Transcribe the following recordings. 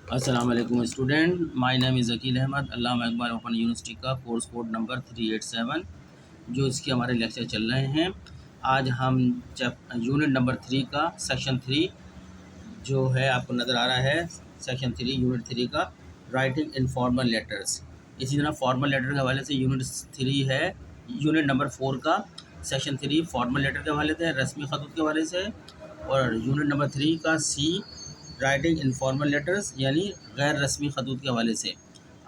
अस्सलाम वालेकुम student, my name is Aqeel Ahmad. Allama Iqbal open university का कोर्स कोड नंबर 387 जो इसके हमारे लेक्चर चल रहे हैं। आज हम यूनिट नंबर 3 का सेक्शन 3 जो है आपको नज़र आ रहा है, सेक्शन 3 यूनिट 3 का राइटिंग इनफॉर्मल लेटर्स। इसी तरह फॉर्मल लेटर के हवाले से यूनिट 3 है, यूनिट नंबर 4 का सेक्शन 3 फॉर्मल लेटर के हवाले से, रस्मी खतूत के हवाले से, और यूनिट नंबर 3 का सी राइटिंग इनफॉर्मल लेटर्स यानी गैर रस्मी खतूत के हवाले से।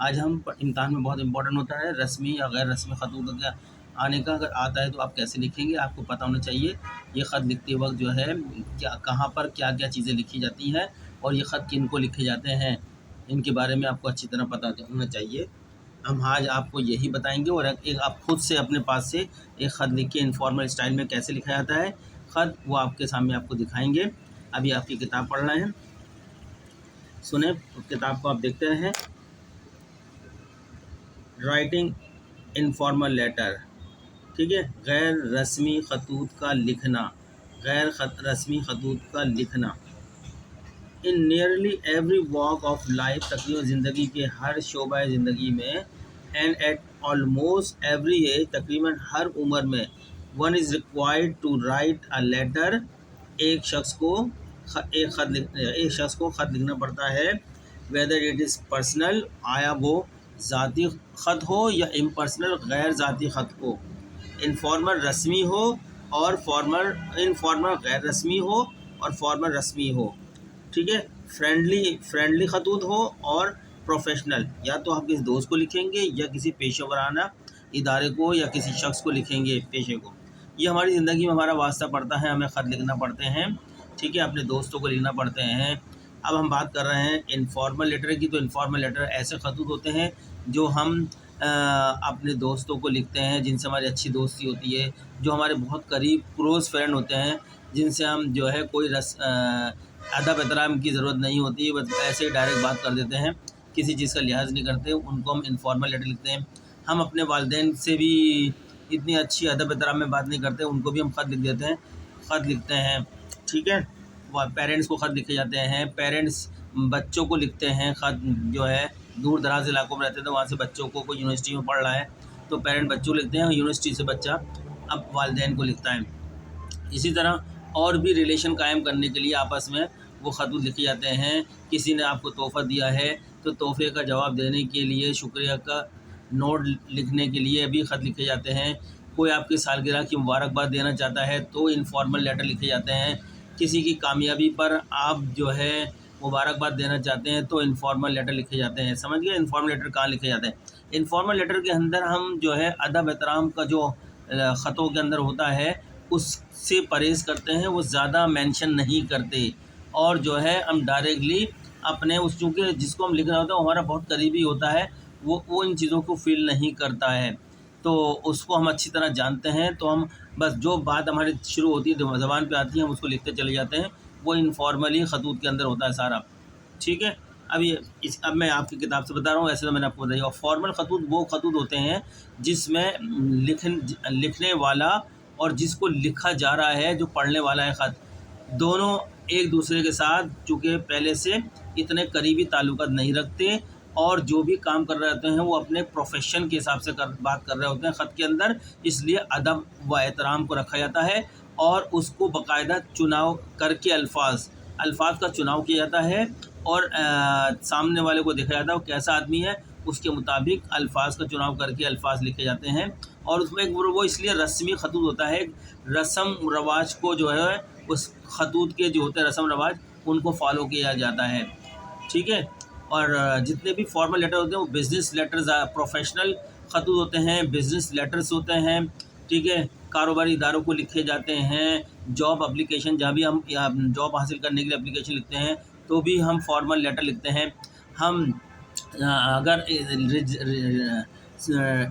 आज हम इम्तहान में बहुत इंपॉर्टेंट होता है रस्मी या गैर रस्मी खतूत का आने का। अगर आता है तो आप कैसे लिखेंगे, आपको पता होना चाहिए। ये ख़त लिखते वक्त जो है क्या कहाँ पर क्या क्या चीज़ें लिखी जाती हैं और ये ख़त किन को लिखे जाते हैं, इनके बारे में आपको अच्छी तरह पता होना चाहिए। हम आज आपको यही बताएंगे और एक आप खुद से अपने पास से एक ख़त लिख के इनफॉर्मल स्टाइल में कैसे लिखा जाता है ख़त, वो आपके सामने आपको दिखाएंगे। अभी आपकी किताब पढ़ रहे हैं, सुने किताब को आप देखते हैं। राइटिंग इनफॉर्मल लेटर, ठीक है, गैर रस्मी खतूत का लिखना, रस्मी खतूत का लिखना। In nearly every walk of life, तकरीबन ज़िंदगी के हर शोबा ज़िंदगी में, and at almost every age, तकरीबन हर उम्र में, one is required to write a letter, एक शख्स को खत लिखना पड़ता है। वेदर इट इज़ पर्सनल, आया वो ज़ाती ख़त हो या इम्पर्सनल गैर ज़ाती ख़त हो, इनफॉर्मल रस्मी हो और इनफॉर्मल गैर रस्मी हो और फॉर्मल रस्मी हो, ठीक है। फ्रेंडली खतूत हो और प्रोफेशनल, या तो आप किसी दोस्त को लिखेंगे या किसी पेशे वराना इदारे को या किसी शख्स को लिखेंगे, पेशे को। ये हमारी ज़िंदगी में हमारा वास्ता पड़ता है, हमें ख़त लिखना पड़ते हैं, ठीक है, अपने दोस्तों को लिखना पड़ते हैं। अब हम बात कर रहे हैं इनफॉर्मल लेटर की। तो इनफॉर्मल लेटर ऐसे खतूत होते हैं जो हम अपने दोस्तों को लिखते हैं जिनसे हमारी अच्छी दोस्ती होती है, जो हमारे बहुत करीब क्लोज़ फ्रेंड होते हैं, जिनसे हम जो है कोई अदब एहतराम की ज़रूरत नहीं होती, बस ऐसे ही डायरेक्ट बात कर देते हैं, किसी चीज़ का लिहाज नहीं करते, उनको हम इनफॉर्मल लेटर लिखते हैं। हम अपने वालिदैन से भी इतनी अच्छी अदब एहतराम में बात नहीं करते, उनको भी हम ख़त लिख देते हैं, ख़त लिखते हैं, ठीक है। पेरेंट्स को ख़त लिखे जाते हैं, पेरेंट्स बच्चों को लिखते हैं ख़त, जो है दूर दराज इलाकों में रहते हैं तो वहाँ से बच्चों को, कोई यूनिवर्सिटी में पढ़ रहा है तो पेरेंट बच्चों को लिखते हैं, यूनिवर्सिटी से बच्चा अब वालिदैन को लिखता है। इसी तरह और भी रिलेशन कायम करने के लिए आपस में वो ख़तूत लिखे जाते हैं। किसी ने आपको तोहफ़ा दिया है तो तोहफ़े का जवाब देने के लिए, शुक्रिया का नोट लिखने के लिए भी ख़त लिखे जाते हैं। कोई आपकी सालगिरह की मुबारकबाद देना चाहता है तो इनफॉर्मल लेटर लिखे जाते हैं। किसी की कामयाबी पर आप जो है मुबारकबाद देना चाहते हैं तो इनफॉर्मल लेटर लिखे जाते हैं। समझ गए इनफॉर्मल लेटर कहाँ लिखे जाते हैं। इनफॉर्मल लेटर के अंदर हम जो है अदब एहतराम का जो ख़तों के अंदर होता है उससे परहेज़ करते हैं, वो ज़्यादा मेंशन नहीं करते, और जो है हम डायरेक्टली अपने उस, चूँकि जिसको हम लिख रहा होता है वो हमारा बहुत करीबी होता है, वो इन चीज़ों को फ़ील नहीं करता है, तो उसको हम अच्छी तरह जानते हैं, तो हम बस जो बात हमारी शुरू होती है ज़बान पे आती है हम उसको लिखते चले जाते हैं। वो इनफॉर्मली ख़तूत के अंदर होता है सारा, ठीक है। अब मैं आपकी किताब से बता रहा हूँ, ऐसे तो मैंने आपको बताया। और फॉर्मल ख़तूत वो ख़तूत होते हैं जिसमें लिखने वाला और जिसको लिखा जा रहा है, जो पढ़ने वाला है ख़त, दोनों एक दूसरे के साथ चूँकि पहले से इतने करीबी ताल्लुकात नहीं रखते, और जो भी काम कर रहे होते हैं वो अपने प्रोफेशन के हिसाब से बात कर रहे होते हैं ख़त के अंदर, इसलिए अदब व एहतराम को रखा जाता है और उसको बाकायदा चुनाव करके अल्फाज का चुनाव किया जाता है, और सामने वाले को देखा जाता है वो कैसा आदमी है, उसके मुताबिक अल्फाज का चुनाव करके अल्फाज लिखे जाते हैं। और उसमें एक वो इसलिए रस्मी खतूत होता है, रस्म रवाज को जो है उस खतूत के जो होते हैं रस्म रवाज उनको फॉलो किया जाता है, ठीक है। और जितने भी फॉर्मल लेटर होते हैं वो बिज़नेस लेटर्स, प्रोफेशनल खतूत होते हैं, बिज़नेस लेटर्स होते हैं, ठीक है। कारोबारी इदारों को लिखे जाते हैं, जॉब एप्लीकेशन, जहाँ भी हम जॉब हासिल करने के लिए एप्लीकेशन लिखते हैं तो भी हम फॉर्मल लेटर लिखते हैं। हम अगर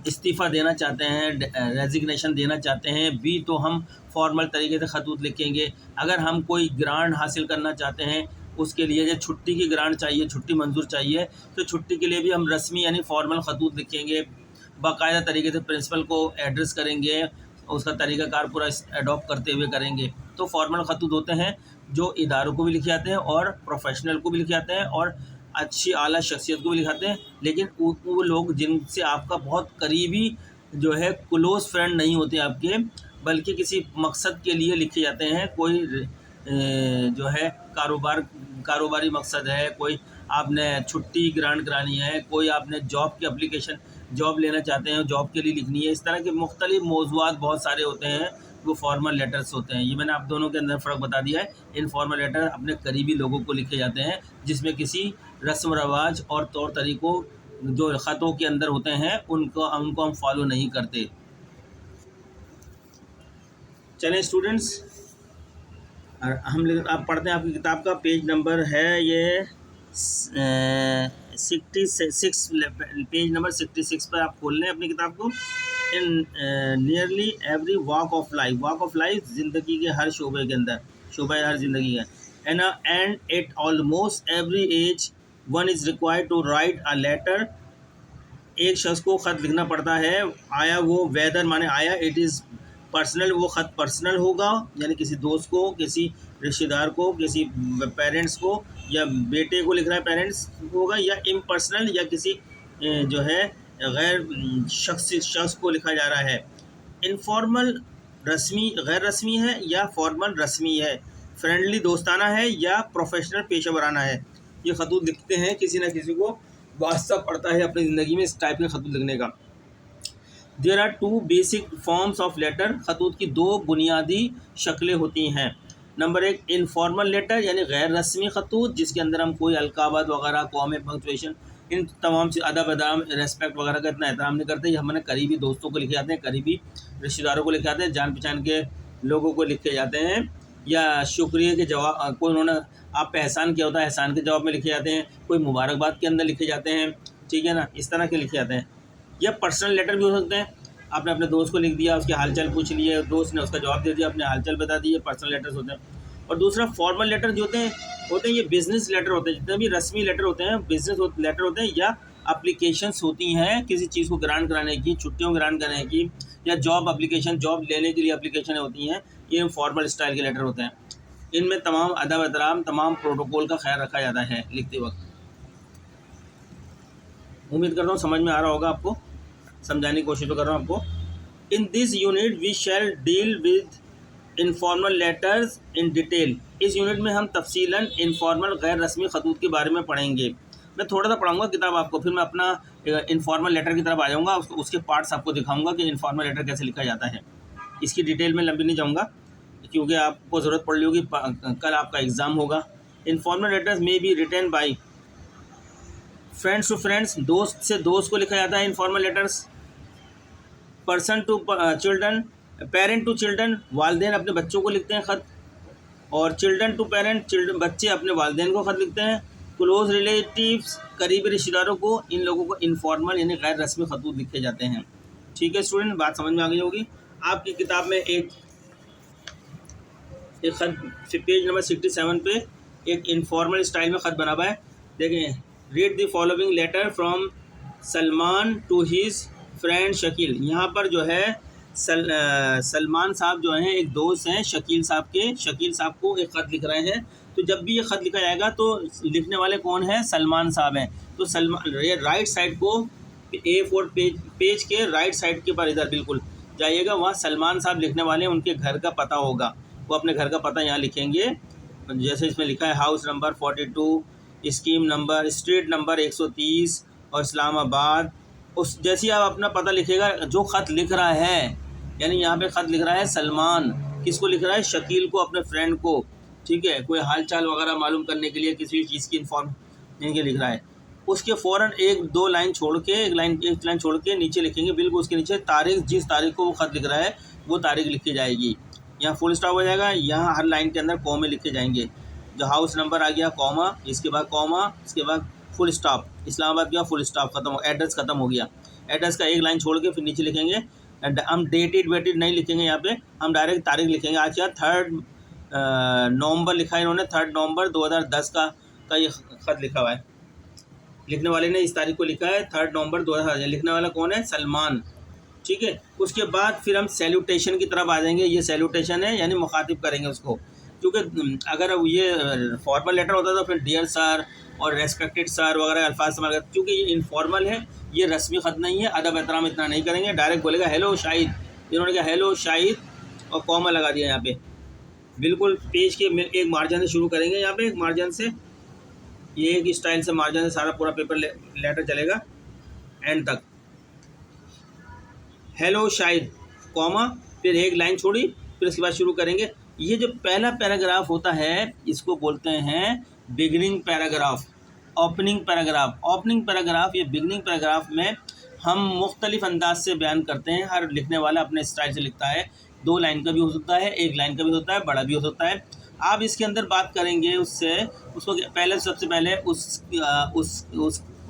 इस्तीफ़ा देना चाहते हैं, रेजिग्नेशन देना चाहते हैं भी, तो हम फॉर्मल तरीके से खतूत लिखेंगे। अगर हम कोई ग्रांट हासिल करना चाहते हैं, उसके लिए जो छुट्टी की ग्रांट चाहिए, छुट्टी मंजूर चाहिए, तो छुट्टी के लिए भी हम रस्मी यानी फॉर्मल खतूत लिखेंगे, बाकायदा तरीके से प्रिंसिपल को एड्रेस करेंगे, उसका तरीक़ाकार पूरा एडॉप्ट करते हुए करेंगे। तो फॉर्मल खतूत होते हैं जो इदारों को भी लिखे जाते हैं और प्रोफेशनल को भी लिखे जाते हैं, और अच्छी आला शख्सियत को भी लिखाते हैं, लेकिन वो लोग जिनसे आपका बहुत करीबी जो है क्लोज़ फ्रेंड नहीं होते आपके, बल्कि किसी मकसद के लिए लिखे जाते हैं। कोई जो है कारोबारी मकसद है, कोई आपने छुट्टी ग्रांट करानी है, कोई आपने जॉब की एप्लीकेशन जॉब लेना चाहते हैं, जॉब के लिए लिखनी है। इस तरह के मुख्तलिफ मौज़ूआत बहुत सारे होते हैं, वो फॉर्मल लेटर्स होते हैं। ये मैंने आप दोनों के अंदर फ़र्क बता दिया है। इनफॉर्मल लेटर अपने करीबी लोगों को लिखे जाते हैं, जिसमें किसी रस्म रवाज और तौर तरीक़ों जो ख़तों के अंदर होते हैं उनको हम फॉलो नहीं करते। चलें स्टूडेंट्स, आप पढ़ते हैं। आपकी किताब का पेज नंबर है ये 66, पेज नंबर 66 पर आप खोल लें अपनी किताब को। इन nearly every walk of life ज़िंदगी के हर शोबे के अंदर, शोबा हर ज़िंदगी का, and at almost every age one is required to write a letter. एक शख्स को ख़त लिखना पड़ता है। आया वो वेदर माने आया, इट इज़ पर्सनल, वो ख़त पर्सनल होगा, यानी किसी दोस्त को, किसी रिश्तेदार को, किसी पेरेंट्स को, या बेटे को लिख रहा है पेरेंट्स होगा, या इम्पर्सनल, या किसी जो है गैर शख्स को लिखा जा रहा है। इनफॉर्मल रस्मी गैर रस्मी है या फॉर्मल रस्मी है, फ्रेंडली दोस्ताना है या प्रोफेशनल पेशा वराना है। ये खतूत लिखते हैं, किसी न किसी को वास्ता पड़ता है अपनी ज़िंदगी में इस टाइप के खतूत लिखने का। There are 2 basic forms of letter. खतूत की 2 बुनियादी शक्लें होती हैं। नंबर 1 इनफॉर्मल लेटर, यानी गैर रस्मी खतूत, जिसके अंदर हम कोई अलकाबात वगैरह, कॉमे, पंक्चुएशन, इन तमाम से अदब अदाम, रेस्पेक्ट वगैरह का इतना एहतराम नहीं करते। ये हमने करीबी दोस्तों को लिखे जाते हैं, करीबी रिश्तेदारों को लिखे जाते हैं, जान पहचान के लोगों को लिखे जाते हैं, या शुक्रिया के जवाब, कोई उन्होंने आप पे एहसान किया होता है, एहसान के जवाब में लिखे जाते हैं, कोई मुबारकबाद के अंदर लिखे जाते हैं, ठीक है ना, इस तरह के लिखे जाते हैं। या पर्सनल लेटर भी हो सकते हैं, आपने अपने दोस्त को लिख दिया, उसके हालचाल पूछ लिए, दोस्त ने उसका जवाब दे दिया, अपने हालचाल बता दिए, पर्सनल लेटर्स होते हैं। और दूसरा फॉर्मल लेटर जो होते हैं ये बिज़नेस लेटर होते हैं। जितने भी रस्मी लेटर होते हैं बिज़नेस लेटर होते हैं, या एप्लीकेशंस होती हैं किसी चीज़ को ग्रांट कराने की, छुट्टियों ग्रांट कराने की, या जॉब एप्लीकेशन, जॉब लेने के लिए एप्लीकेशन होती हैं, ये फॉर्मल स्टाइल के लेटर होते हैं। इनमें तमाम अदब एहतराम, तमाम प्रोटोकॉल का ख्याल रखा जाता है लिखते वक्त। उम्मीद करता हूँ समझ में आ रहा होगा आपको, समझाने की कोशिश तो कर रहा हूँ आपको। In this unit we shall deal with informal letters in detail. इस यूनिट में हम तफसीलन इनफॉर्मल गैर रस्मी खतूत के बारे में पढ़ेंगे। मैं थोड़ा सा पढ़ाऊँगा किताब आपको, फिर मैं अपना इनफॉर्मल लेटर की तरफ आ जाऊँगा, उसके पार्ट्स आपको दिखाऊँगा कि इनफॉर्मल लेटर कैसे लिखा जाता है। इसकी डिटेल में लंबी नहीं जाऊँगा, क्योंकि आपको ज़रूरत पड़ रही होगी, कल आपका एग्ज़ाम होगा। इनफॉर्मल लेटर्स में be written by friends to friends, दोस्त से दोस्त को लिखा जाता है informal letters. Person to children, parent to children, वालदेन अपने बच्चों को लिखते हैं ख़त। और चिल्ड्रन टू पेरेंट, बच्चे अपने वालदेन को ख़त लिखते हैं। क्लोज़ रिलेटिव्स, करीबी रिश्तेदारों को, इन लोगों को इनफॉर्मल यानी गैर रस्मी खतूत लिखे जाते हैं। ठीक है स्टूडेंट, बात समझ में आ गई होगी। आपकी किताब में एक ख़त पेज नंबर 67 पे एक इनफॉर्मल स्टाइल में ख़त बना हुआ है। देखें, read the following letter from Salman to his friend Shakeel. यहाँ पर जो है सलमान साहब जो हैं एक दोस्त हैं शकील साहब के, शकील साहब को एक ख़त लिख रहे हैं। तो जब भी ये ख़त लिखा जाएगा तो लिखने वाले कौन है? सलमान साहब हैं। तो सलमान, ये राइट साइड को A4 पेज के राइट साइड के पर इधर बिल्कुल जाइएगा, वहाँ सलमान साहब लिखने वाले, उनके घर का पता होगा, वो अपने घर का पता यहाँ लिखेंगे। जैसे इसमें लिखा है house number 42, scheme number, street number 130 और इस्लामाबाद। उस जैसे आप अपना पता लिखेगा, जो ख़त लिख रहा है, यानी यहाँ पे ख़त लिख रहा है सलमान, किसको लिख रहा है? शकील को, अपने फ्रेंड को, ठीक है, कोई हालचाल वगैरह मालूम करने के लिए, किसी चीज़ की इन्फॉर्मेशन के लिख रहा है। उसके फ़ौरन एक लाइन छोड़ के नीचे लिखेंगे, बिल्कुल उसके नीचे तारीख़, जिस तारीख़ को वो ख़त लिख रहा है वो तारीख़ लिखी जाएगी। यहाँ फुल स्टॉप हो जाएगा, यहाँ हर लाइन के अंदर कॉमे लिखे जाएंगे। जो हाउस नंबर आ गया कॉमा, इसके बाद कॉमा, इसके बाद फुल स्टॉप, इस्लामाबाद का फुल स्टॉप खत्म हो, एड्रेस खत्म हो गया। एड्रेस का एक लाइन छोड़ के फिर नीचे लिखेंगे। हम डेटेड वेटेड नहीं लिखेंगे, यहाँ पे हम डायरेक्ट तारीख़ लिखेंगे। आज क्या 3 नवंबर लिखा है इन्होंने, 3 नवंबर 2010 का ये ख़त लिखा हुआ है। लिखने वाले ने इस तारीख को लिखा है 3 नवंबर 2010। लिखने वाला कौन है? सलमान, ठीक है। उसके बाद फिर हम सैल्यूटेशन की तरफ आ जाएंगे। ये सैल्यूटेशन है, यानी मुखातिब करेंगे उसको। क्योंकि अगर ये फॉर्मल लेटर होता तो फिर डियर सर और रेस्पेक्टेड सर वगैरह अल्फाज इस्तेमाल करते। क्योंकि ये इनफॉर्मल है, ये रस्मी ख़त नहीं है, अदब एहतराम इतना नहीं करेंगे, डायरेक्ट बोलेगा हेलो शाहिद। इन्होंने कहा हेलो शाहिद और कॉमा लगा दिया यहाँ पे। बिल्कुल पेज के एक मार्जिन से शुरू करेंगे, यहाँ पे एक मार्जिन से, ये एक स्टाइल से मार्जिन से सारा पूरा पेपर लेटर चलेगा एंड तक। हेलो शाहिद कॉमा, फिर एक लाइन छोड़ी, फिर उसके बाद शुरू करेंगे। ये जो पहला पैराग्राफ होता है इसको बोलते हैं beginning paragraph, opening paragraph. Opening paragraph या बिगिनिंग पैराग्राफ में हम मुख्तलिफ अंदाज से बयान करते हैं, हर लिखने वाला अपने स्टाइल से लिखता है। 2 लाइन का भी हो सकता है, 1 लाइन का भी होता है, बड़ा भी हो सकता है। आप इसके अंदर बात करेंगे उसको पहले, सबसे पहले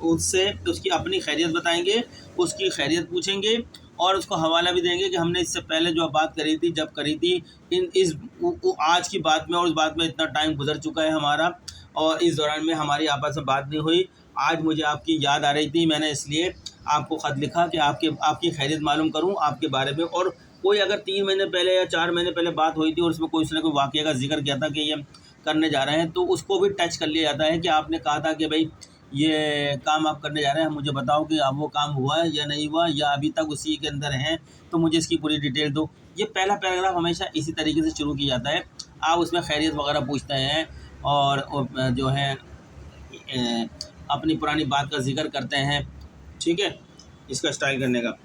उससे उसकी अपनी खैरियत बताएंगे, उसकी खैरियत पूछेंगे और उसको हवाला भी देंगे कि हमने इससे पहले जो बात करी थी, जब करी थी, आज की बात में और उस बात में इतना टाइम गुजर चुका है हमारा, और इस दौरान में हमारी आपस में बात नहीं हुई। आज मुझे आपकी याद आ रही थी, मैंने इसलिए आपको ख़त लिखा कि आपकी खैरियत मालूम करूं आपके बारे में। और कोई अगर 3 महीने पहले या 4 महीने पहले बात हुई थी और उसमें कोई उसने कोई वाक़या का जिक्र किया था कि ये करने जा रहे हैं, तो उसको भी टच कर लिया जाता है कि आपने कहा था कि भाई ये काम आप करने जा रहे हैं, मुझे बताओ कि अब वो काम हुआ है या नहीं हुआ, या अभी तक उसी के अंदर हैं, तो मुझे इसकी पूरी डिटेल दो। ये पहला पैराग्राफ हमेशा इसी तरीके से शुरू किया जाता है। आप उसमें खैरियत वगैरह पूछते हैं और जो है अपनी पुरानी बात का जिक्र करते हैं, ठीक है। इसका स्टाइल करने का,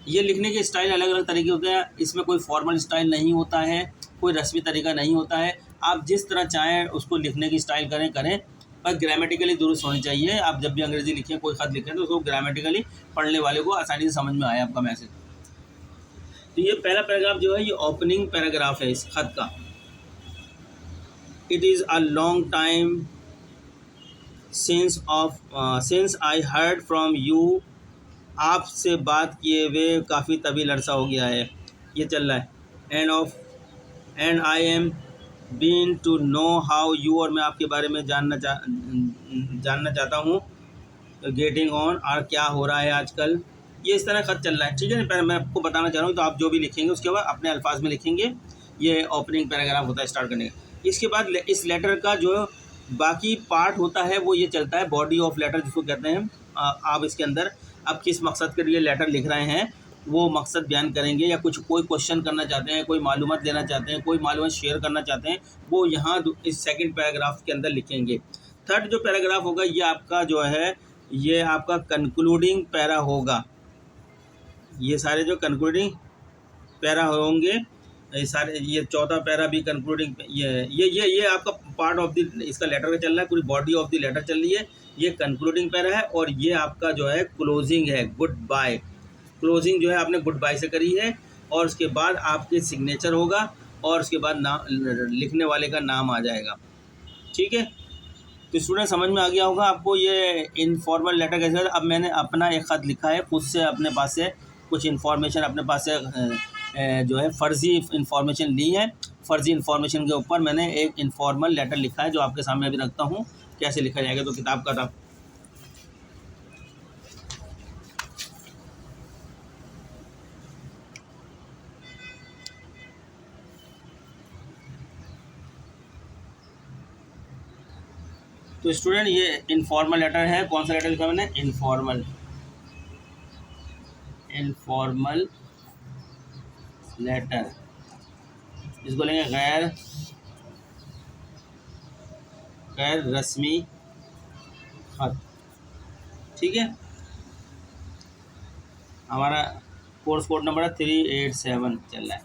ये लिखने के स्टाइल अलग अलग तरीके होते हैं। इसमें कोई फॉर्मल स्टाइल नहीं होता है, कोई रस्मी तरीका नहीं होता है। आप जिस तरह चाहें उसको लिखने की स्टाइल करें, पर ग्रामेटिकली दुरुस्त होनी चाहिए। आप जब भी अंग्रेज़ी लिखें, कोई ख़त लिखें, तो उसको ग्रामेटिकली पढ़ने वाले को आसानी से समझ में आए आपका मैसेज। तो ये पहला पैराग्राफ जो है ये ओपनिंग पैराग्राफ है इस ख़त का। It is a long time since I heard from you. आपसे बात किए हुए काफ़ी तवील अरसा हो गया है, ये चल रहा है। And I am been to know how you, और मैं आपके बारे में जानना चाहता हूँ। गेटिंग ऑन, और क्या हो रहा है आजकल। ये इस तरह ख़त चल रहा है, ठीक है ना। पहले मैं आपको बताना चाह रहा हूँ, तो आप जो भी लिखेंगे उसके बाद अपने अल्फाज में लिखेंगे। ये ओपनिंग पैराग्राफ होता है स्टार्ट करने का। इसके बाद इस लेटर का जो बाकी पार्ट होता है वो ये चलता है बॉडी ऑफ लेटर जिसको कहते हैं। आप इसके अंदर अब किस मकसद के लिए लेटर लिख रहे हैं वो मकसद बयान करेंगे, या कोई क्वेश्चन करना चाहते हैं, कोई मालूमात लेना चाहते हैं, कोई मालूमात शेयर करना चाहते हैं, वो यहाँ इस सेकंड पैराग्राफ के अंदर लिखेंगे। थर्ड जो पैराग्राफ होगा ये आपका जो है ये आपका कंक्लूडिंग पैरा होगा। ये सारे जो कंक्लूडिंग पैरा होंगे, ये सारे, ये चौथा पैरा भी कंक्लूडिंग, ये आपका पार्ट ऑफ द इसका लेटर का चल रहा है, पूरी बॉडी ऑफ द लेटर चल रही है। ये कंक्लूडिंग पैरा है और ये आपका जो है क्लोजिंग है, गुड बाय। क्लोजिंग जो है आपने गुड बाय से करी है, और उसके बाद आपके सिग्नेचर होगा और उसके बाद लिखने वाले का नाम आ जाएगा, ठीक है। तो स्टूडेंट समझ में आ गया होगा आपको ये इनफॉर्मल लेटर कैसे। अब मैंने अपना एक ख़त लिखा है, खुद से अपने पास से कुछ इन्फॉर्मेशन अपने पास से जो है फ़र्ज़ी इन्फॉर्मेशन ली है। फ़र्ज़ी इन्फॉर्मेशन के ऊपर मैंने एक इनफॉर्मल लेटर लिखा है जो आपके सामने अभी रखता हूँ। कैसे लिखा जाएगा, तो किताब का था। तो स्टूडेंट ये इनफॉर्मल लेटर है। कौन सा लेटर लिखा मैंने, इनफॉर्मल लेटर। इसको लेंगे गैर रस्मी खत, ठीक है। हमारा कोर्स कोड नंबर है 387 चल रहा है।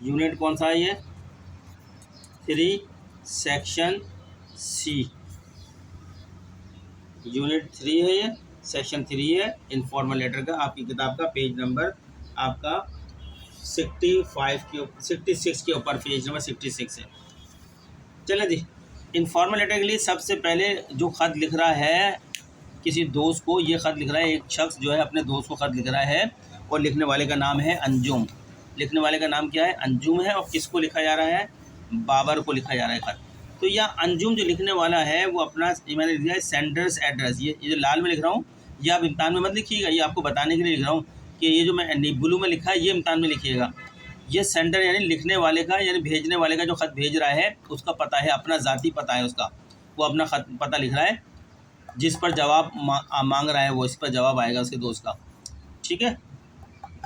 यूनिट कौन सा है ये, 3 सेक्शन सी, यूनिट 3 है ये, सेक्शन 3 है इनफॉर्मल लेटर का। आपकी किताब का पेज नंबर आपका 66 के ऊपर पेज नंबर 66 है। चलें जी, इनफॉर्मल लेटर के लिए सबसे पहले जो ख़त लिख रहा है किसी दोस्त को, ये ख़त लिख रहा है एक शख्स जो है अपने दोस्त को ख़त लिख रहा है, और लिखने वाले का नाम है अंजुम। लिखने वाले का नाम क्या है, अंजुम है। और किसको लिखा जा रहा है, बाबर को लिखा जा रहा है ख़त। तो यह अंजुम जो लिखने वाला है वो अपना, मैंने लिखा है सेंडर्स एड्रेस। ये जो लाल में लिख रहा हूँ ये आप इम्तान में मत लिखिएगा, ये आपको बताने के लिए लिख रहा हूँ कि ये जो मैं ब्लू में लिखा है ये इम्तान में लिखिएगा। ये सेंडर यानी लिखने वाले का यानी भेजने वाले का जो ख़त भेज रहा है उसका पता है, अपना ज़ाती पता है उसका, वो अपना ख़त पता लिख रहा है, जिस पर जवाब मांग रहा है वो इस पर जवाब आएगा उसके दोस्त का। ठीक है,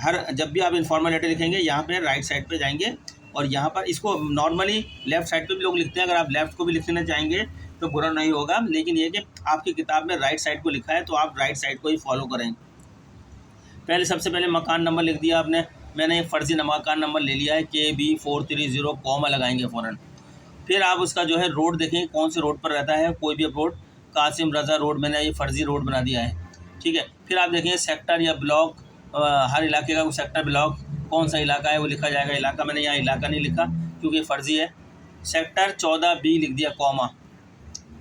हर जब भी आप इन्फॉर्मल लेटर लिखेंगे यहाँ पे राइट साइड पे जाएंगे और यहाँ पर इसको नॉर्मली लेफ़्ट साइड पे भी लोग लिखते हैं, अगर आप लेफ़्ट को भी लिखना चाहेंगे तो बुरा नहीं होगा, लेकिन ये कि आपकी किताब में राइट साइड को लिखा है तो आप राइट साइड को ही फॉलो करें। पहले सबसे पहले मकान नंबर लिख दिया आपने, मैंने एक फ़र्ज़ी मकान नंबर ले लिया है KB430, कॉमा लगाएंगे फ़ौरन। फिर आप उसका जो है रोड देखेंगे कौन से रोड पर रहता है, कोई भी रोड, कासिम रज़ा रोड मैंने ये फ़र्ज़ी रोड बना दिया है। ठीक है, फिर आप देखेंगे सेक्टर या ब्लॉक, हर इलाके का सेक्टर ब्लॉक कौन सा इलाका है वो लिखा जाएगा। इलाका मैंने यहाँ इलाका नहीं लिखा क्योंकि फ़र्ज़ी है। सेक्टर 14B लिख दिया कॉमा।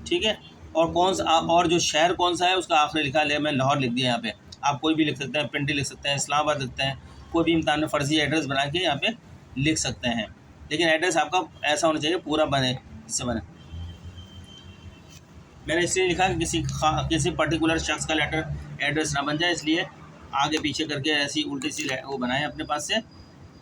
ठीक है, और कौन सा और जो शहर कौन सा है उसका आखिरी लिखा है, मैं लाहौर लिख दिया यहाँ पे। आप कोई भी लिख सकते हैं, पिंडी लिख सकते हैं, इस्लामाबाद लिखते हैं, कोई भी इम्तिहान में फ़र्ज़ी एड्रेस बना के यहाँ पे लिख सकते हैं, लेकिन एड्रेस आपका ऐसा होना चाहिए पूरा बने, इससे बने। मैंने इसलिए लिखा कि किसी पर्टिकुलर शख्स का लेटर एड्रेस ना बन जाए, इसलिए आगे पीछे करके ऐसी उल्टी सी वो बनाए अपने पास से,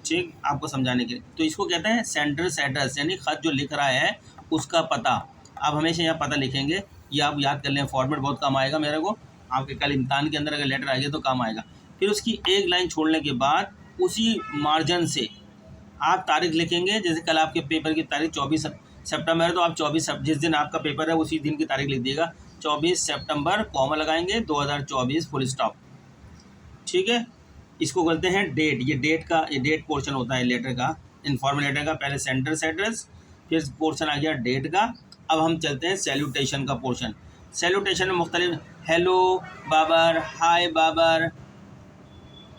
ठीक, आपको समझाने के लिए। तो इसको कहते हैं सेंडर्स एड्रेस, यानी ख़त जो लिख रहा है उसका पता। आप हमेशा यहाँ पता लिखेंगे, ये आप याद कर लें, फॉर्मेट बहुत काम आएगा मेरे को, आपके कल इम्तिहान के अंदर अगर लेटर आ गया तो काम आएगा। फिर उसकी एक लाइन छोड़ने के बाद उसी मार्जिन से आप तारीख लिखेंगे, जैसे कल आपके पेपर की तारीख 24 सितंबर है तो आप 24 जिस दिन आपका पेपर है उसी दिन की तारीख लिख दिएगा, 24 सितंबर कॉमा लगाएंगे 2024 फुल स्टॉप। ठीक है, इसको कहते हैं डेट। ये डेट पोर्शन होता है लेटर का, इन्फॉर्मल लेटर का। पहले सेंडर्स एड्रेस, फिर पोर्शन आ गया डेट का। अब हम चलते हैं सैल्यूटेशन का पोर्शन। सैल्यूटेशन में मुख्तलिफ, hello Babar, hi Babar,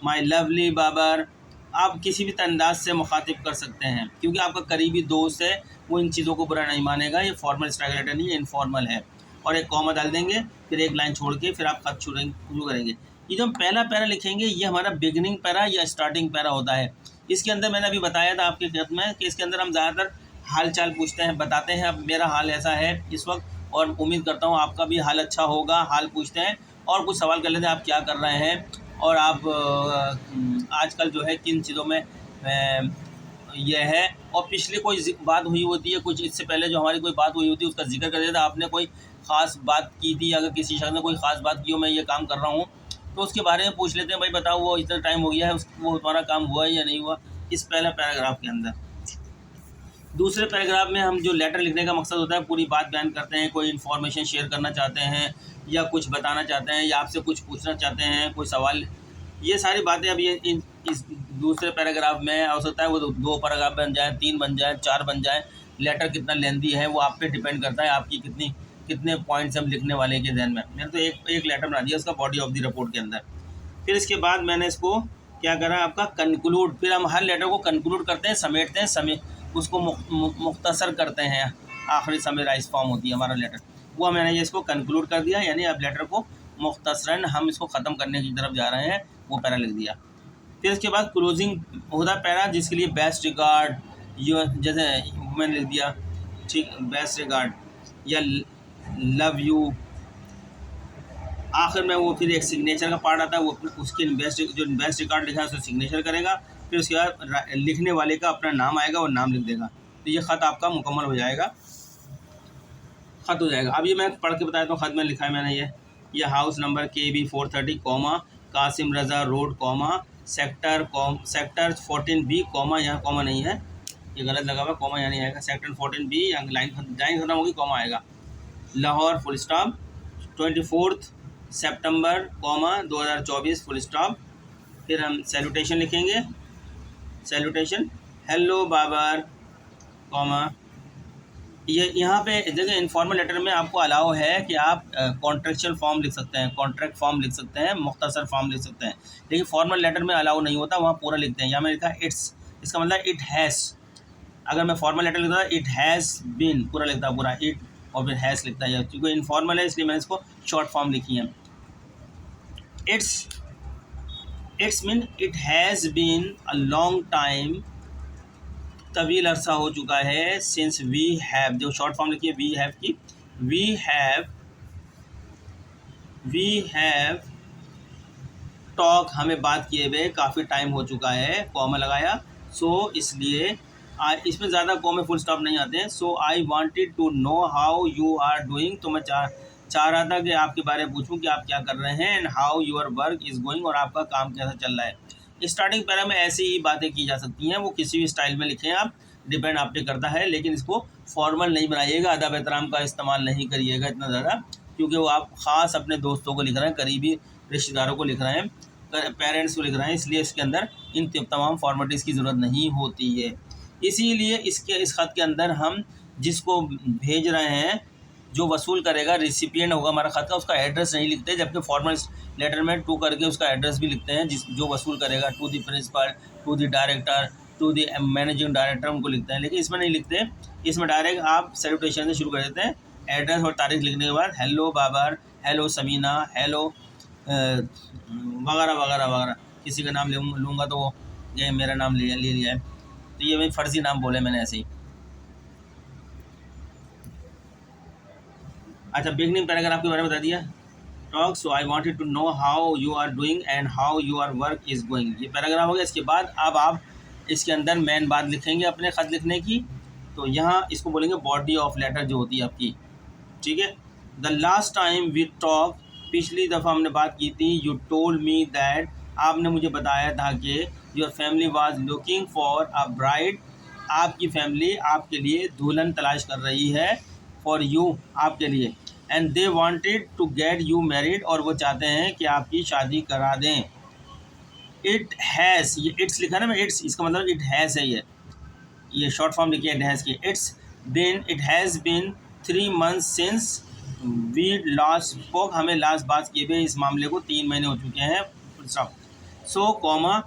my lovely Babar, आप किसी भी अंदाज से मुखातिब कर सकते हैं, क्योंकि आपका करीबी दोस्त है, वो इन चीज़ों को बुरा नहीं मानेगा। ये फॉर्मल स्ट्राइक लेटर नहीं है, इनफॉर्मल है। और एक कॉमा डाल देंगे, फिर एक लाइन छोड़ के फिर आप खत शुरू करेंगे। ये जो हम पहला पैरा लिखेंगे ये हमारा बिगनिंग पैरा या स्टार्टिंग पैरा होता है। इसके अंदर मैंने अभी बताया था आपके खत में कि इसके अंदर हम ज़्यादातर हाल चाल पूछते हैं, बताते हैं अब मेरा हाल ऐसा है इस वक्त, और उम्मीद करता हूँ आपका भी हाल अच्छा होगा। हाल पूछते हैं और कुछ सवाल कर लेते हैं, आप क्या कर रहे हैं और आप आजकल जो है किन चीज़ों में यह है। और पिछली कोई बात हुई होती है, कुछ इससे पहले जो हमारी कोई बात हुई होती है उसका जिक्र कर देता है, आपने कोई ख़ास बात की थी, अगर किसी शख्स ने कोई ख़ास बात की हो, मैं ये काम कर रहा हूँ, तो उसके बारे में पूछ लेते हैं, भाई बताओ वो इतना टाइम हो गया है, वो तुम्हारा काम हुआ है या नहीं हुआ, इस पहला पैराग्राफ के अंदर। दूसरे पैराग्राफ में हम जो लेटर लिखने का मकसद होता है पूरी बात बयान करते हैं, कोई इन्फॉर्मेशन शेयर करना चाहते हैं या कुछ बताना चाहते हैं या आपसे कुछ पूछना चाहते हैं, कोई सवाल, ये सारी बातें अब ये इस दूसरे पैराग्राफ में हो सकता है वो 2 पैराग्राफ बन जाए, 3 बन जाए, 4 बन जाए। लेटर कितना लेंदी है वो आप पे डिपेंड करता है, आपकी कितने पॉइंट्स हम लिखने वाले के ध्यान में। मैंने तो एक लेटर बना दिया उसका बॉडी ऑफ द रिपोर्ट के अंदर। फिर इसके बाद मैंने इसको क्या करा, आपका कंक्लूड। फिर हम हर लेटर को कंक्लूड करते हैं, समेटते हैं, उसको मुख्तसर करते हैं, आखिरी समराइज फॉर्म होती है हमारा लेटर, वो मैंने ये इसको कंक्लूड कर दिया, यानी अब लेटर को मुख्तसरन हम इसको ख़त्म करने की तरफ जा रहे हैं, वो पैरा लिख दिया। फिर इसके बाद क्लोजिंग होता पैरा, जिसके लिए बेस्ट रिगार्ड, यो जैसे मैंने लिख दिया, ठीक, बेस्ट रिगार्ड या लव यू। आखिर में वो फिर एक सिग्नेचर का पार्ट आता है, वो उसके जो बेस्ट रिगार्ड लिखा है उसको सिग्नेचर करेगा। फिर उसके बाद लिखने वाले का अपना नाम आएगा और नाम लिख देगा, तो ये ख़त आपका मुकम्मल हो जाएगा, ख़त हो जाएगा। अब ये मैं पढ़ के बताया तो ख़त में लिखा है मैंने ये house number KB430 comma Kasim Raza road comma sector 14B comma, यहाँ कॉमा नहीं है, ये गलत लगा हुआ, कॉमा यहाँ नहीं आएगा, सेक्टर 14B, यहाँ लाइन खत्म होगी, कॉमा आएगा, लाहौर फुल स्टॉप, 24 सितंबर कॉमा 2024 फुल स्टॉप। फिर हम सैल्यूटेशन लिखेंगे, सैल्यूटेशन हेलो बाबर कॉमा, ये यहाँ पे जगह इनफॉर्मल लेटर में आपको अलाउ है कि आप कॉन्ट्रेक्चुअल फॉर्म लिख सकते हैं, कॉन्ट्रैक्ट फॉर्म लिख सकते हैं, मुख्तसर फॉर्म लिख सकते हैं, लेकिन फॉर्मल लेटर में अलाउ नहीं होता, वहाँ पूरा लिखते हैं। यहाँ मैंने लिखा इट्स, इसका मतलब इट हैज़। अगर मैं फॉर्मल लेटर लिखता इट हैज़ बीन, पूरा लिखता है, पूरा इट और फिर हैज़ लिखता है, क्योंकि इनफॉर्मल है इसलिए मैंने इसको शॉर्ट फॉर्म लिखी है। It's mean it has been a long time, तवील अरसा हो चुका है, सिंस वी हैव, जो शॉर्ट फॉर्म लिखी है वी हैव की, वी हैव टॉक, हमें बात किए हुए काफ़ी टाइम हो चुका है, कॉमा लगाया, सो इसलिए इसमें ज़्यादा कॉमे फुल स्टॉप नहीं आते हैं। So I wanted to know how you are doing, तो मैं चाह रहा था कि आपके बारे में पूछूं कि आप क्या कर रहे हैं, and how your work is going, और आपका काम कैसा चल रहा है। स्टार्टिंग पैरा में ऐसी ही बातें की जा सकती हैं, वो किसी भी स्टाइल में लिखें आप, डिपेंड आप पे करता है, लेकिन इसको फॉर्मल नहीं बनाइएगा, अदब एहतराम का इस्तेमाल नहीं करिएगा इतना ज़्यादा, क्योंकि वो आप ख़ास अपने दोस्तों को लिख रहे हैं, करीबी रिश्तेदारों को लिख रहे हैं, पेरेंट्स को लिख रहे हैं, इसलिए इसके अंदर इन तमाम फॉर्मेलिटीज़ की ज़रूरत नहीं होती है। इसीलिए इस ख़त के अंदर हम जिसको भेज रहे हैं, जो वसूल करेगा, रिसिपिएंट होगा हमारा ख़त का, उसका एड्रेस नहीं लिखते, जबकि फॉर्मल लेटर में टू करके उसका एड्रेस भी लिखते हैं, जो वसूल करेगा, to the principal, to the director, to the managing director, उनको लिखते हैं। लेकिन इसमें नहीं लिखते, इसमें डायरेक्ट आप सैल्यूटेशन से शुरू कर देते हैं, एड्रेस और तारीख लिखने के बाद hello Babar, hello Samina, hello वगैरह वगैरह वगैरह, किसी का नाम लूँगा तो ये मेरा नाम ले लिया है, तो ये मैं फ़र्ज़ी नाम बोले मैंने ऐसे ही। अच्छा, बिगनिंग पैराग्राफ के बारे में बता दिया। Talk, so I wanted to know how you are doing and how your work is going, ये पैराग्राफ हो गया। इसके बाद अब आप इसके अंदर मेन बात लिखेंगे अपने ख़त लिखने की, तो यहाँ इसको बोलेंगे बॉडी ऑफ लेटर जो होती है आपकी, ठीक है। The last time we talk, पिछली दफ़ा हमने बात की थी, यू टोल्ड मी दैट, आपने मुझे बताया था कि your family was looking for a bride, आपकी फैमिली आपके लिए दुल्हन तलाश कर रही है, फॉर यू, आपके लिए, and they wanted to get you married, और वो चाहते हैं कि आपकी शादी करा दें। इट हैज़, ये इट्स लिखा ना मैं, इट्स, इसका मतलब इट हैज़ है, ये शॉर्ट फॉर्म लिखिए इट हैज़ की। It has been 3 months since we last spoke, हमें लास्ट बात किए हुए इस मामले को 3 महीने हो चुके हैं, सो कॉमा,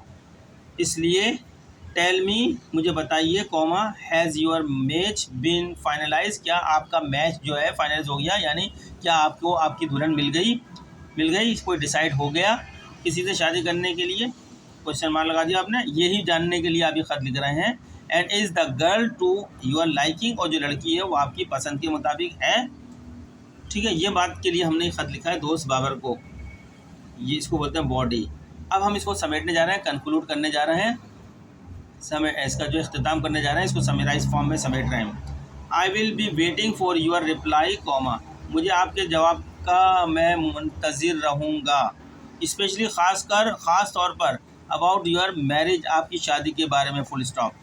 इसलिए, टेल मी, मुझे बताइए, comma, has your match been finalise, क्या आपका मैच जो है फाइनलाइज हो गया, यानी क्या आपको आपकी दुल्हन मिल गई, कोई डिसाइड हो गया किसी से शादी करने के लिए, क्वेश्चन मार्क लगा दिया आपने, यही जानने के लिए आप ये ख़त लिख रहे हैं। And is the girl to your liking, और जो लड़की है वो आपकी पसंद के मुताबिक है, ठीक है। ये बात के लिए हमने ख़त लिखा है दोस्त बाबर को, ये इसको बोलते हैं बॉडी। अब हम इसको समेटने जा रहे हैं, कंक्लूड करने जा रहे हैं, इसका जो अख्तिताम करने जा रहे हैं, इसको समराइज फॉर्म में समेट रहे हैं। I will be waiting for your reply, comma, मुझे आपके जवाब का मैं मुंतज़िर रहूँगा, स्पेशली ख़ास तौर पर अबाउट योर मैरिज, आपकी शादी के बारे में, full stop.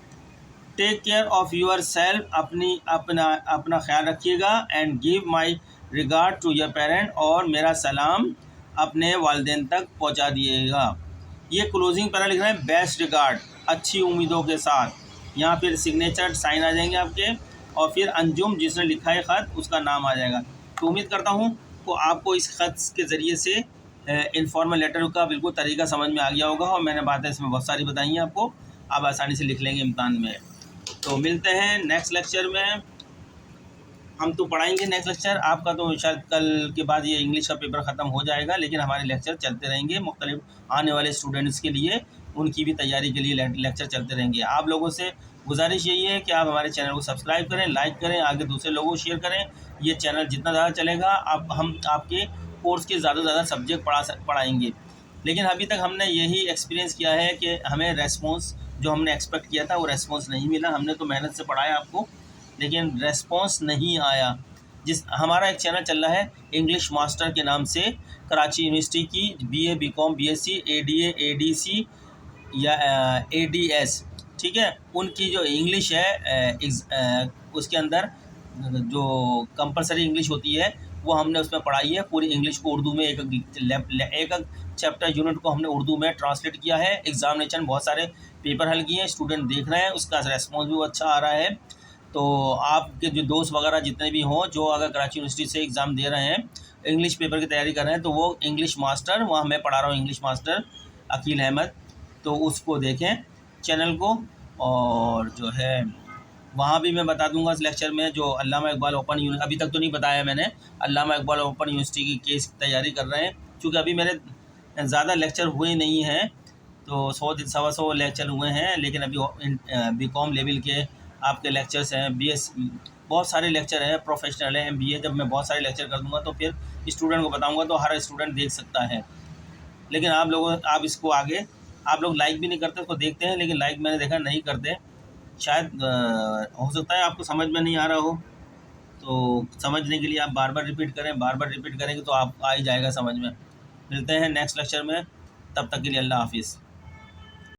Take care of yourself, अपना ख्याल रखिएगा, and give my regard to your parent, और मेरा सलाम अपने वालिदैन तक पहुँचा दिएगा। ये क्लोजिंग पैरा लिख रहे हैं, बेस्ट रिगार्ड, अच्छी उम्मीदों के साथ, यहाँ फिर सिग्नेचर साइन आ जाएंगे आपके, और फिर अंजुम जिसने लिखा है ख़त उसका नाम आ जाएगा। तो उम्मीद करता हूँ तो आपको इस ख़त के ज़रिए से इनफॉर्मल लेटर का बिल्कुल तरीका समझ में आ गया होगा, और मैंने बातें इसमें बहुत सारी बताई हैं आपको, आप आसानी से लिख लेंगे इम्तहान में। तो मिलते हैं नेक्स्ट लेक्चर में, हम तो पढ़ाएंगे नेक्स्ट लेक्चर आपका, तो शायद कल के बाद ये इंग्लिश का पेपर ख़त्म हो जाएगा, लेकिन हमारे लेक्चर चलते रहेंगे, मुख्तलिफ आने वाले स्टूडेंट्स के लिए, उनकी भी तैयारी के लिए लेक्चर चलते रहेंगे। आप लोगों से गुजारिश यही है कि आप हमारे चैनल को सब्सक्राइब करें, लाइक करें, आगे दूसरे लोगों को शेयर करें। ये चैनल जितना ज़्यादा चलेगा हम आपके कोर्स के ज़्यादा से ज़्यादा सब्जेक्ट पढ़ाएंगे। लेकिन अभी तक हमने यही एक्सपीरियंस किया है कि हमें रेस्पॉन्स जो हमने एक्सपेक्ट किया था वो रेस्पॉन्स नहीं मिला। हमने तो मेहनत से पढ़ाया आपको, लेकिन रेस्पॉन्स नहीं आया। हमारा एक चैनल चल रहा है इंग्लिश मास्टर के नाम से, कराची यूनिवर्सिटी की BA BCom BSc ADA ADC या ADS, ठीक है, उनकी जो इंग्लिश है उसके अंदर जो कंपलसरी इंग्लिश होती है वो हमने उसमें पढ़ाई है। पूरी इंग्लिश को उर्दू में एक चैप्टर यूनिट को हमने उर्दू में ट्रांसलेट किया है। एग्जामिनेशन बहुत सारे पेपर हल किए हैं, स्टूडेंट देख रहे हैं, उसका रेस्पॉन्स भी अच्छा आ रहा है। तो आपके जो दोस्त वगैरह जितने भी हों जो अगर कराची यूनिवर्सिटी से एग्ज़ाम दे रहे हैं, इंग्लिश पेपर की तैयारी कर रहे हैं, तो वो इंग्लिश मास्टर, वहाँ मैं पढ़ा रहा हूँ इंग्लिश मास्टर अकील अहमद, तो उसको देखें चैनल को। और जो है वहाँ भी मैं बता दूंगा इस लेक्चर में, जो अल्लामा इकबाल ओपन अभी तक तो नहीं बताया मैंने, अल्लामा इकबाल ओपन यूनिवर्सिटी की केस की तैयारी कर रहे हैं, क्योंकि अभी मेरे ज़्यादा लेक्चर हुए नहीं हैं, तो 100-125 लेक्चर हुए हैं, लेकिन अभी BCom लेवल के आपके लेक्चर्स हैं, BS बहुत सारे लेक्चर हैं, प्रोफेशनल है, MBA। जब मैं बहुत सारे लेक्चर कर दूंगा तो फिर स्टूडेंट को बताऊंगा, तो हर स्टूडेंट देख सकता है। लेकिन आप इसको आगे आप लोग लाइक भी नहीं करते, उसको देखते हैं लेकिन लाइक मैंने देखा नहीं करते। शायद हो सकता है आपको समझ में नहीं आ रहा हो, तो समझने के लिए आप बार बार रिपीट करें, बार बार रिपीट करेंगे तो आप आ ही जाएगा समझ में। मिलते हैं नेक्स्ट लेक्चर में, तब तक के लिए अल्लाह हाफिज़।